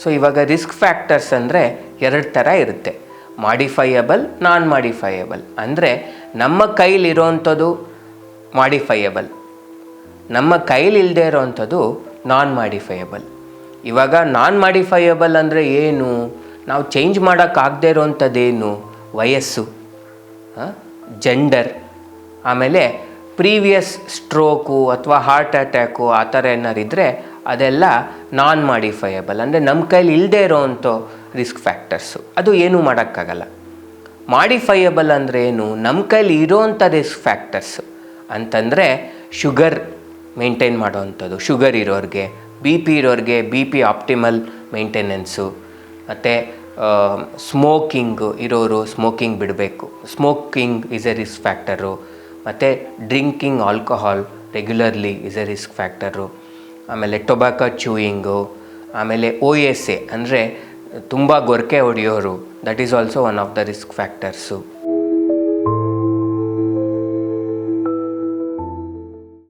So ಇವಾಗ risk factors ಅಂದರೆ ಎರಡು ಥರ ಇರುತ್ತೆ, ಮಾಡಿಫೈಯಬಲ್, ನಾನ್ ಮಾಡಿಫೈಯಬಲ್. ಅಂದರೆ ನಮ್ಮ ಕೈಲಿರೋವಂಥದ್ದು ಮಾಡಿಫೈಯಬಲ್, ನಮ್ಮ ಕೈಲಿಲ್ಲದೆ ಇರೋವಂಥದ್ದು ನಾನ್ ಮಾಡಿಫೈಯಬಲ್. ಇವಾಗ ನಾನ್ ಮಾಡಿಫೈಯಬಲ್ ಅಂದರೆ ಏನು? ನಾವು ಚೇಂಜ್ ಮಾಡೋಕ್ಕಾಗದೇ ಇರೋವಂಥದ್ದೇನು? ವಯಸ್ಸು, ಜೆಂಡರ್, ಆಮೇಲೆ ಪ್ರೀವಿಯಸ್ ಸ್ಟ್ರೋಕು ಅಥವಾ ಹಾರ್ಟ್ ಅಟ್ಯಾಕು ಆ ಥರ ಏನಾರು ಇದ್ದರೆ ಅದೆಲ್ಲ ನಾನ್ ಮಾಡಿಫೈಯಬಲ್, ಅಂದರೆ ನಮ್ಮ ಕೈಲಿ ಇಲ್ಲದೆ ಇರೋವಂಥ ರಿಸ್ಕ್ ಫ್ಯಾಕ್ಟರ್ಸು, ಅದು ಏನೂ ಮಾಡೋಕ್ಕಾಗಲ್ಲ. ಮಾಡಿಫೈಯಬಲ್ ಅಂದರೆ ಏನು? ನಮ್ಮ ಕೈಲಿ ಇರೋವಂಥ ರಿಸ್ಕ್ ಫ್ಯಾಕ್ಟರ್ಸು ಅಂತಂದರೆ ಶುಗರ್ ಮೇಂಟೈನ್ ಮಾಡೋವಂಥದ್ದು, ಶುಗರ್ ಇರೋರಿಗೆ, ಬಿ ಪಿ ಇರೋರಿಗೆ ಬಿ ಪಿ ಆಪ್ಟಿಮಲ್ ಮೇಂಟೆನೆನ್ಸು, ಮತ್ತು ಸ್ಮೋಕಿಂಗ್ ಇರೋರು ಸ್ಮೋಕಿಂಗ್ ಬಿಡಬೇಕು, smoking is a risk factor, ಮತ್ತು drinking alcohol regularly is a risk factor, ಆಮೇಲೆ ಟೊಬ್ಯಾಕೋ ಚೂಯಿಂಗು, ಆಮೇಲೆ OSA ಅಂದರೆ ತುಂಬ ಗೊರಕೆ ಹೊಡೆಯೋರು, that is also one of the risk factors.